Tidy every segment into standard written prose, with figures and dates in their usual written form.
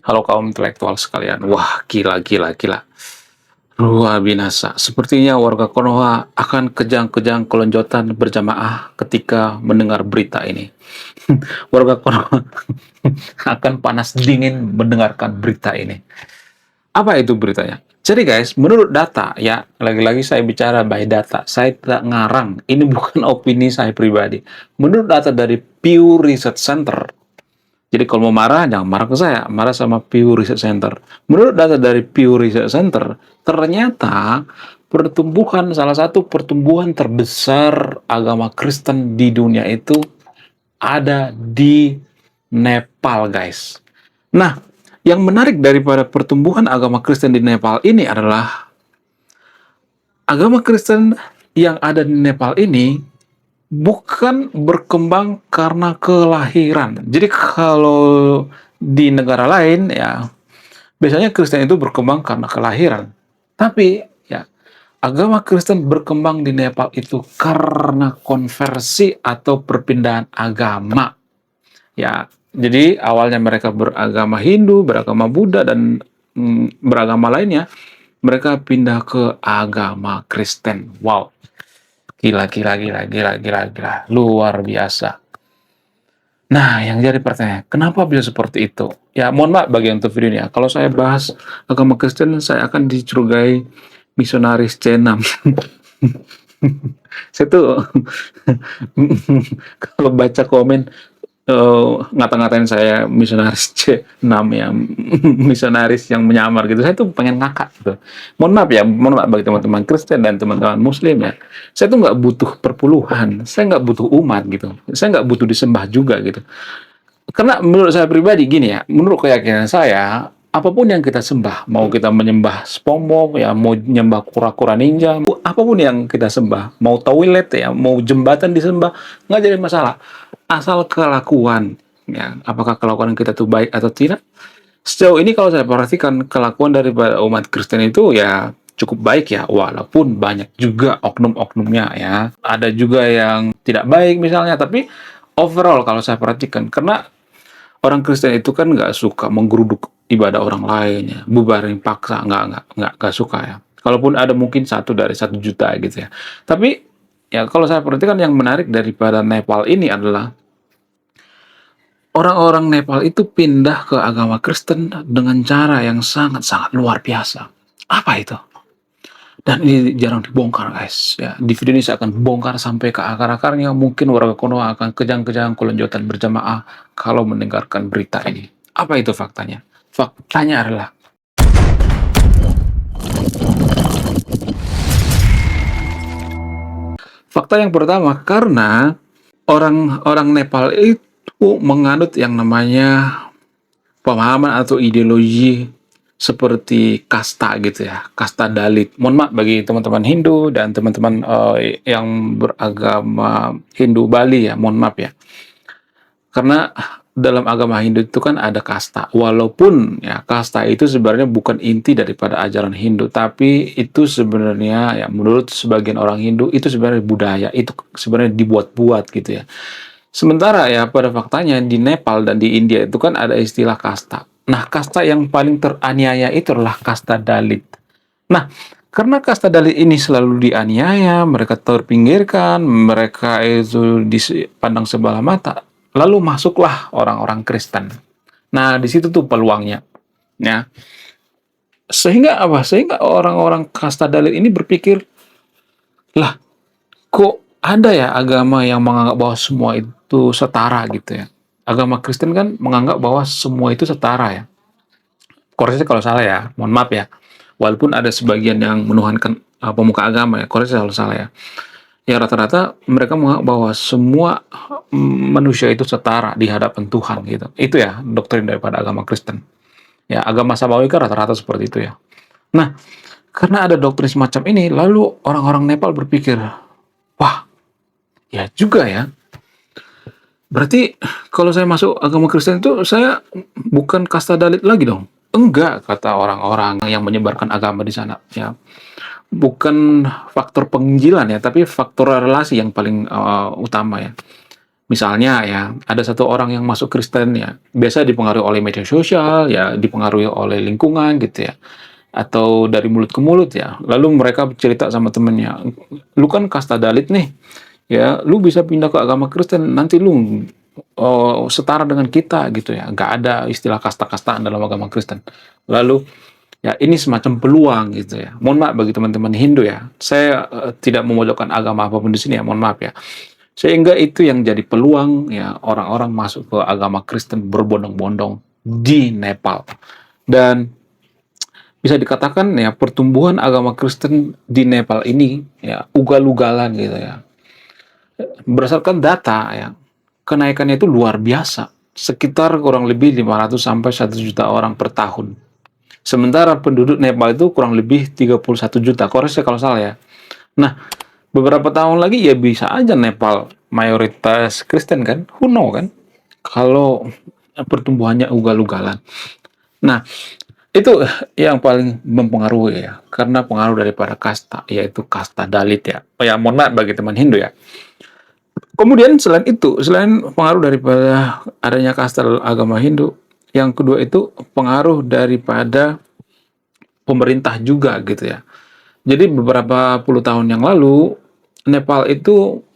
Halo kaum intelektual sekalian. Wah, gila, gila, gila. Luar binasa. Sepertinya warga Konoha akan kejang-kejang kelonjotan berjamaah ketika mendengar berita ini. Warga Konoha akan panas dingin mendengarkan berita ini. Apa itu beritanya? Jadi guys, menurut data ya, lagi-lagi saya bicara by data. Saya tidak ngarang. Ini bukan opini saya pribadi. Menurut data dari Pew Research Center, jadi kalau mau marah, jangan marah ke saya, marah sama Pew Research Center. Menurut data dari Pew Research Center, ternyata salah satu pertumbuhan terbesar agama Kristen di dunia itu ada di Nepal, guys. Nah, yang menarik daripada pertumbuhan agama Kristen di Nepal ini adalah agama Kristen yang ada di Nepal ini bukan berkembang karena kelahiran. Jadi kalau di negara lain ya biasanya Kristen itu berkembang karena kelahiran. Tapi ya agama Kristen berkembang di Nepal itu karena konversi atau perpindahan agama. Ya, jadi awalnya mereka beragama Hindu, beragama Buddha dan beragama lainnya, mereka pindah ke agama Kristen. Wow. Gila, gila, gila, gila, gila, gila. Luar biasa. Nah, yang jadi pertanyaan, kenapa bisa seperti itu? Ya, mohon maaf bagi yang untuk video ini ya. Kalau saya bahas agama Kristen, saya akan dicurigai misionaris C6. Saya tuh kalau baca komen ngata-ngatain saya misionaris C6 ya, misionaris yang menyamar gitu. Saya tuh pengen ngakak gitu. Mohon maaf bagi teman-teman Kristen dan teman-teman Muslim ya. Saya tuh nggak butuh perpuluhan, saya nggak butuh umat gitu. Saya nggak butuh disembah juga gitu. Karena menurut saya pribadi gini ya, menurut keyakinan saya, apapun yang kita sembah, mau kita menyembah SpongeBob ya, mau menyembah kura-kura ninja, apapun yang kita sembah, mau toilet ya, mau jembatan disembah, nggak jadi masalah. Asal kelakuan, ya, apakah kelakuan kita itu baik atau tidak? Sejauh ini kalau saya perhatikan kelakuan daripada umat Kristen itu ya cukup baik ya, walaupun banyak juga oknum-oknumnya ya. Ada juga yang tidak baik misalnya, tapi overall kalau saya perhatikan, karena orang Kristen itu kan nggak suka menggeruduk ibadah orang lain ya, bubarin paksa, nggak suka ya. Kalaupun ada mungkin 1 dari 1 juta gitu ya. Tapi ya kalau saya perhatikan yang menarik daripada Nepal ini adalah orang-orang Nepal itu pindah ke agama Kristen dengan cara yang sangat-sangat luar biasa. Apa itu? Dan ini jarang dibongkar guys. Ya, di video ini saya akan bongkar sampai ke akar-akarnya. Mungkin warga Konoha akan kejang-kejang kelonjotan berjamaah kalau mendengarkan berita ini. Apa itu faktanya? Faktanya adalah fakta yang pertama, karena orang-orang Nepal itu menganut yang namanya pemahaman atau ideologi seperti kasta gitu ya, kasta Dalit. Mohon maaf bagi teman-teman Hindu dan teman-teman yang beragama Hindu Bali ya, mohon maaf ya. Karena dalam agama Hindu itu kan ada kasta, walaupun ya kasta itu sebenarnya bukan inti daripada ajaran Hindu, tapi itu sebenarnya ya menurut sebagian orang Hindu itu sebenarnya budaya, itu sebenarnya dibuat-buat gitu ya. Sementara ya pada faktanya di Nepal dan di India itu kan ada istilah kasta. Nah, kasta yang paling teraniaya itu adalah kasta Dalit. Nah, karena kasta Dalit ini selalu dianiaya, mereka terpinggirkan, mereka itu dipandang sebelah mata, lalu masuklah orang-orang Kristen. Nah, di situ tuh peluangnya. Ya. Sehingga apa? Sehingga orang-orang kasta Dalit ini berpikir, lah, kok ada ya agama yang menganggap bahwa semua itu setara gitu ya. Agama Kristen kan menganggap bahwa semua itu setara ya. Koreksi kalau salah ya, mohon maaf ya. Walaupun ada sebagian yang menuhankan pemuka agama ya, koreksi kalau salah ya. Ya rata-rata mereka menganggap bahwa semua manusia itu setara di hadapan Tuhan gitu. Itu ya doktrin daripada agama Kristen. Ya, agama Samawi kan rata-rata seperti itu ya. Nah, karena ada doktrin semacam ini, lalu orang-orang Nepal berpikir, wah, ya juga ya. Berarti kalau saya masuk agama Kristen itu saya bukan kasta Dalit lagi dong? Enggak, kata orang-orang yang menyebarkan agama di sana. Ya, bukan faktor penginjilan ya, tapi faktor relasi yang paling utama ya. Misalnya ya, ada satu orang yang masuk Kristen ya, biasa dipengaruhi oleh media sosial ya, dipengaruhi oleh lingkungan gitu ya, atau dari mulut ke mulut ya. Lalu mereka cerita sama temennya, lu kan kasta Dalit nih, ya lu bisa pindah ke agama Kristen, nanti lu setara dengan kita gitu ya. Nggak ada istilah kasta-kastaan dalam agama Kristen. Lalu ya ini semacam peluang gitu ya. Mohon maaf bagi teman-teman Hindu ya, saya tidak memojokkan agama apapun di sini ya, mohon maaf ya. Sehingga itu yang jadi peluang ya orang-orang masuk ke agama Kristen berbondong-bondong di Nepal. Dan bisa dikatakan ya pertumbuhan agama Kristen di Nepal ini ya ugal-ugalan gitu ya. Berdasarkan data ya, kenaikannya itu luar biasa. Sekitar kurang lebih 500 sampai 1 juta orang per tahun. Sementara penduduk Nepal itu kurang lebih 31 juta. Koreksi kalau salah ya. Nah, beberapa tahun lagi ya bisa aja Nepal mayoritas Kristen kan? Who know kan? Kalau pertumbuhannya ugal-ugalan. Nah, itu yang paling mempengaruhi ya, karena pengaruh daripada kasta, yaitu kasta Dalit ya. Oh ya, mohon maaf bagi teman Hindu ya. Kemudian selain itu, selain pengaruh daripada adanya kasta agama Hindu, yang kedua itu pengaruh daripada pemerintah juga gitu ya. Jadi beberapa puluh tahun yang lalu, Nepal itu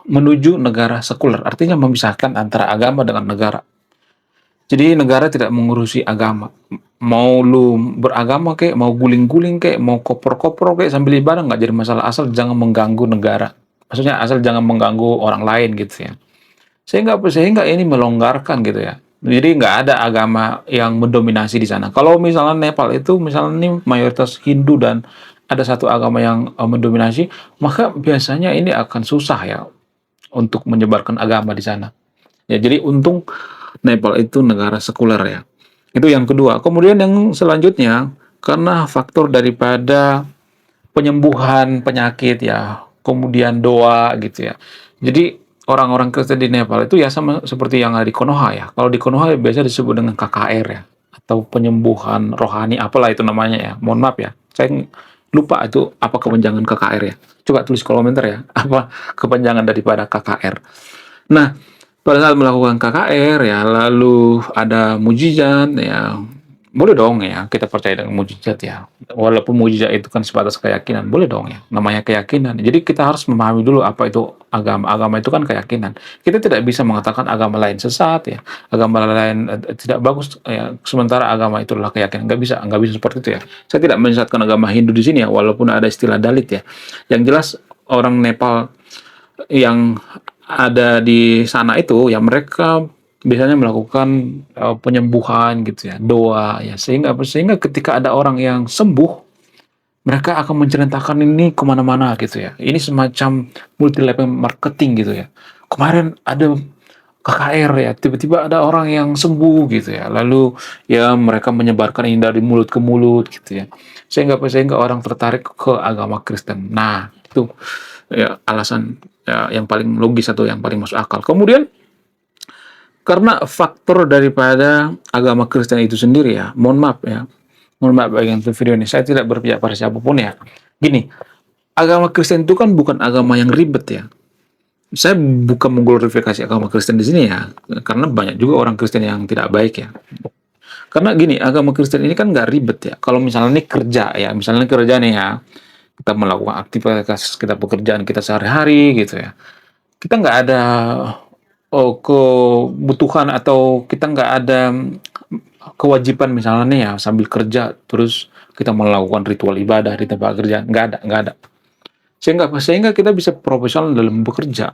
menuju negara sekuler, artinya memisahkan antara agama dengan negara. Jadi negara tidak mengurusi agama. Mau lu beragama kek, mau guling-guling kek, mau koper-koper kek sambil ibadah nggak jadi masalah, asal jangan mengganggu negara. Maksudnya asal jangan mengganggu orang lain gitu ya. Sehingga ini melonggarkan gitu ya. Jadi nggak ada agama yang mendominasi di sana. Kalau misalnya Nepal itu misalnya ini mayoritas Hindu dan ada satu agama yang mendominasi, maka biasanya ini akan susah ya untuk menyebarkan agama di sana. Ya, jadi untung Nepal itu negara sekuler ya. Itu yang kedua. Kemudian yang selanjutnya, karena faktor daripada penyembuhan penyakit ya, kemudian doa gitu ya. Jadi orang-orang Kristen di Nepal itu ya sama seperti yang ada di Konoha ya. Kalau di Konoha biasa disebut dengan KKR ya, atau penyembuhan rohani apalah itu namanya ya. Mohon maaf ya, saya lupa itu apa kepanjangan KKR ya. Coba tulis komentar ya, apa kepanjangan daripada KKR. Nah, pada saat melakukan KKR ya, lalu ada mujizat ya, boleh dong ya kita percaya dengan mujizat ya. Walaupun mujizat itu kan sebatas keyakinan, boleh dong ya. Namanya keyakinan. Jadi kita harus memahami dulu apa itu agama. Agama itu kan keyakinan. Kita tidak bisa mengatakan agama lain sesat ya, agama lain tidak bagus ya. Sementara agama itu adalah keyakinan. Nggak bisa seperti itu ya. Saya tidak menyesatkan agama Hindu di sini ya, walaupun ada istilah Dalit ya. Yang jelas orang Nepal yang ada di sana itu ya mereka biasanya melakukan penyembuhan gitu ya, doa ya, sehingga ketika ada orang yang sembuh, mereka akan menceritakan ini kemana-mana gitu ya. Ini semacam multi level marketing gitu ya. Kemarin ada KKR ya, tiba-tiba ada orang yang sembuh gitu ya. Lalu ya mereka menyebarkan ini dari mulut ke mulut gitu ya. Sehingga orang tertarik ke agama Kristen. Nah, itu ya alasan ya, yang paling logis atau yang paling masuk akal. Kemudian karena faktor daripada agama Kristen itu sendiri ya, mohon maaf bagi yang video ini, saya tidak berpihak pada siapapun ya. Gini, agama Kristen itu kan bukan agama yang ribet ya. Saya bukan mengglorifikasi agama Kristen di sini ya, karena banyak juga orang Kristen yang tidak baik ya. Karena gini, agama Kristen ini kan nggak ribet ya. Kalau misalnya nih kerja ya, misalnya kerja nih ya, kita melakukan aktivitas kita pekerjaan kita sehari-hari gitu ya. Kita nggak ada kebutuhan atau kita nggak ada kewajiban misalnya nih ya sambil kerja terus kita melakukan ritual ibadah di tempat kerja, nggak ada. Sehingga kita bisa profesional dalam bekerja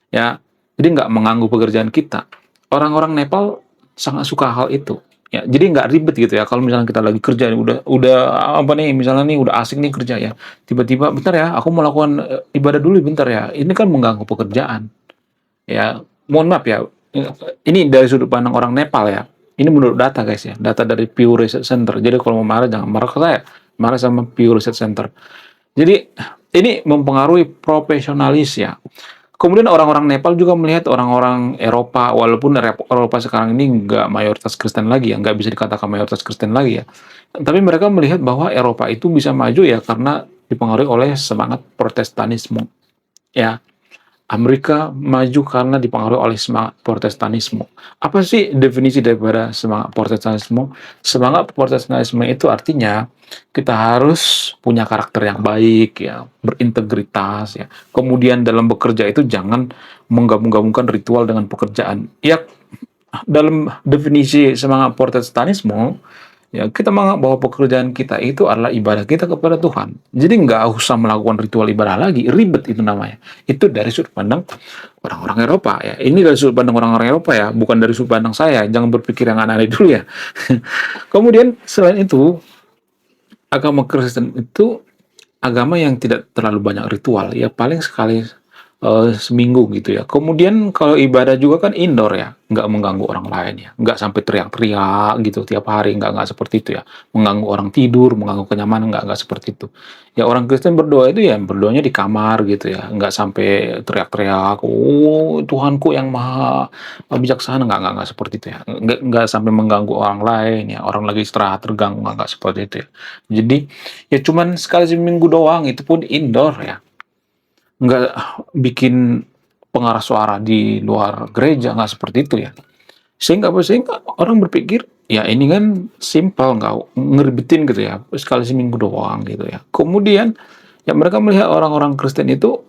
ya, jadi nggak mengganggu pekerjaan kita. Orang-orang Nepal sangat suka hal itu ya, jadi nggak ribet gitu ya. Kalau misalnya kita lagi kerja udah apa nih, misalnya nih udah asik nih kerja ya, tiba-tiba bentar ya aku melakukan ibadah dulu bentar ya, ini kan mengganggu pekerjaan ya. Mohon maaf ya, ini dari sudut pandang orang Nepal ya, ini menurut data guys ya, data dari Pew Research Center. Jadi kalau mau marah jangan marah ke saya, marah sama Pew Research Center. Jadi ini mempengaruhi profesionalis ya. Kemudian orang-orang Nepal juga melihat orang-orang Eropa, walaupun Eropa sekarang ini nggak mayoritas Kristen lagi ya, nggak bisa dikatakan mayoritas Kristen lagi ya. Tapi mereka melihat bahwa Eropa itu bisa maju ya karena dipengaruhi oleh semangat Protestanisme ya. Amerika maju karena dipengaruhi oleh semangat Protestanisme. Apa sih definisi daripada semangat Protestanisme? Semangat Protestanisme itu artinya kita harus punya karakter yang baik ya, berintegritas ya. Kemudian dalam bekerja itu jangan menggabung-gabungkan ritual dengan pekerjaan. Ya, dalam definisi semangat Protestanisme, ya, kita menganggap bahwa pekerjaan kita itu adalah ibadah kita kepada Tuhan. Jadi nggak usah melakukan ritual ibadah lagi, ribet itu namanya. Itu dari sudut pandang orang-orang Eropa ya. Ini dari sudut pandang orang-orang Eropa ya, bukan dari sudut pandang saya. Jangan berpikir yang aneh-aneh dulu ya. Kemudian selain itu, agama Kristen itu agama yang tidak terlalu banyak ritual ya, paling sekali seminggu gitu ya. Kemudian kalau ibadah juga kan indoor ya, nggak mengganggu orang lain ya, nggak sampai teriak-teriak gitu tiap hari, nggak seperti itu ya. Mengganggu orang tidur, mengganggu kenyamanan, nggak seperti itu. Ya orang Kristen berdoa itu ya berdoanya di kamar gitu ya, nggak sampai teriak-teriak, oh Tuhanku yang maha bijaksana, nggak seperti itu ya. Nggak sampai mengganggu orang lain ya, orang lagi istirahat terganggu, nggak seperti itu ya. Jadi ya cuman sekali seminggu doang, itu pun indoor ya, nggak bikin pengarah suara di luar gereja, nggak seperti itu ya. Sehingga apa? Sehingga orang berpikir, ya ini kan simpel, nggak ngeribetin gitu ya, sekali seminggu doang gitu ya. Kemudian ya mereka melihat orang-orang Kristen itu,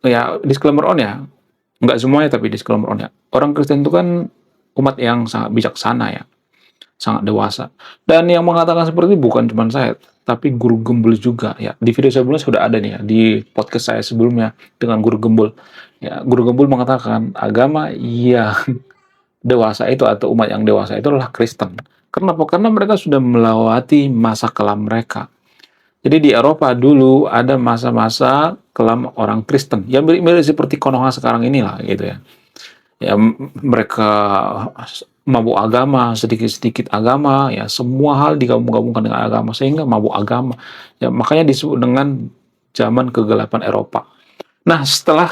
ya disclaimer on ya, nggak semuanya tapi disclaimer on ya. Orang Kristen itu kan umat yang sangat bijaksana ya, sangat dewasa. Dan yang mengatakan seperti itu bukan cuma saya, tapi guru gembul juga ya. Di video sebelumnya sudah ada nih ya, di podcast saya sebelumnya dengan guru gembul. Ya, guru gembul mengatakan agama yang dewasa itu atau umat yang dewasa itu adalah Kristen. Kenapa? Karena mereka sudah melewati masa kelam mereka. Jadi di Eropa dulu ada masa-masa kelam orang Kristen. Ya mirip-mirip seperti Konoha sekarang inilah gitu ya. Ya mereka mabuk agama, sedikit-sedikit agama, ya semua hal digabung-gabungkan dengan agama sehingga mabuk agama. Ya makanya disebut dengan zaman kegelapan Eropa. Nah, setelah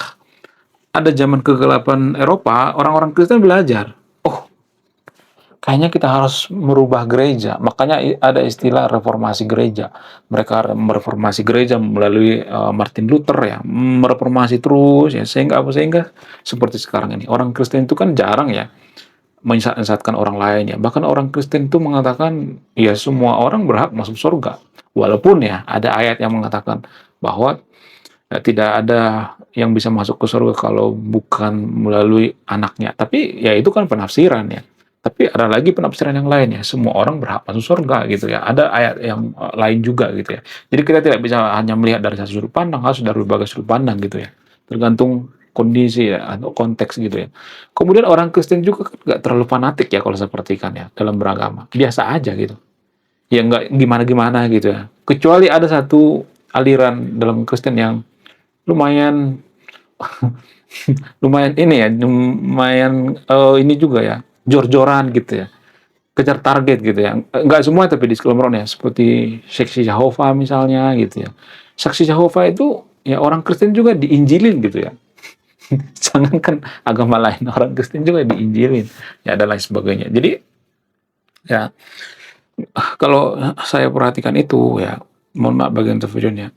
ada zaman kegelapan Eropa, orang-orang Kristen belajar, oh kayaknya kita harus merubah gereja. Makanya ada istilah reformasi gereja. Mereka mereformasi gereja melalui Martin Luther ya, mereformasi terus ya, sehingga apa? Sehingga seperti sekarang ini. Orang Kristen itu kan jarang ya menyesatkan orang lain ya. Bahkan orang Kristen itu mengatakan ya semua orang berhak masuk surga. Walaupun ya ada ayat yang mengatakan bahwa ya, tidak ada yang bisa masuk ke surga kalau bukan melalui anaknya. Tapi ya itu kan penafsiran ya. Tapi ada lagi penafsiran yang lain ya. Semua orang berhak masuk surga gitu ya. Ada ayat yang lain juga gitu ya. Jadi kita tidak bisa hanya melihat dari satu sudut pandang, harus dari berbagai sudut pandang gitu ya. Tergantung kondisi ya atau konteks gitu ya. Kemudian orang Kristen juga nggak terlalu fanatik ya kalau saya perhatikan ya dalam beragama. Biasa aja gitu. Ya nggak gimana-gimana gitu ya. Kecuali ada satu aliran dalam Kristen yang lumayan lumayan ini ya, lumayan ini juga ya, jor-joran gitu ya, kejar target gitu ya. Nggak semua tapi disclaimer ya, seperti Saksi Yahova misalnya gitu ya. Saksi Yahova itu ya orang Kristen juga diinjilin gitu ya. Jangankan agama lain, orang Kristen juga diinjilin ya dan lain sebagainya. Jadi ya kalau saya perhatikan itu ya, mohon maaf bagian tervideonya.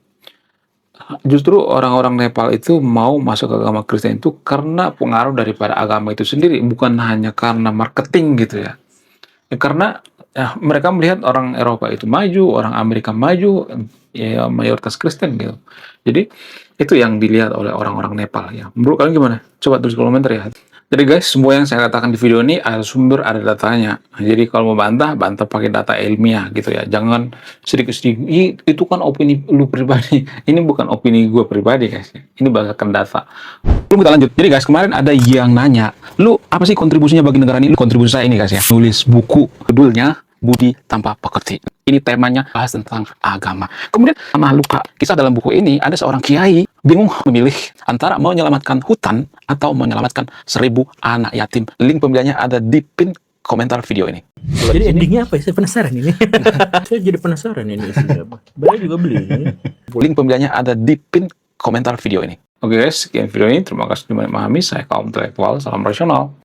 Justru orang-orang Nepal itu mau masuk ke agama Kristen itu karena pengaruh daripada agama itu sendiri, bukan hanya karena marketing gitu ya. Ya karena ya, mereka melihat orang Eropa itu maju, orang Amerika maju, ya mayoritas Kristen gitu. Jadi itu yang dilihat oleh orang-orang Nepal ya. Menurut kalian gimana? Coba tulis komentar ya. Jadi guys, semua yang saya katakan di video ini ada sumber, ada datanya. Jadi kalau mau bantah, bantah pakai data ilmiah gitu ya. Jangan sedikit-sedikit, itu kan opini lu pribadi. Ini bukan opini gue pribadi guys. Ini berdasarkan data. Belum kita lanjut. Jadi guys, kemarin ada yang nanya, lu apa sih kontribusinya bagi negara ini? Lu kontribusi saya ini guys ya. Nulis buku, judulnya Budi Tanpa Pekerti. Ini temanya bahas tentang agama. Kemudian sama luka. Kisah dalam buku ini ada seorang kiai bingung memilih antara menyelamatkan hutan atau menyelamatkan 1000 anak yatim. Link pembeliannya ada di pin komentar video ini. Jadi endingnya apa ya? Saya penasaran ini. Saya jadi penasaran ini isinya apa. Beliau juga beli ini. Link pembeliannya ada di pin komentar video ini. Oke guys, sekian video ini. Terima kasih sudah memahami. Saya kaum intelektual. Salam rasional.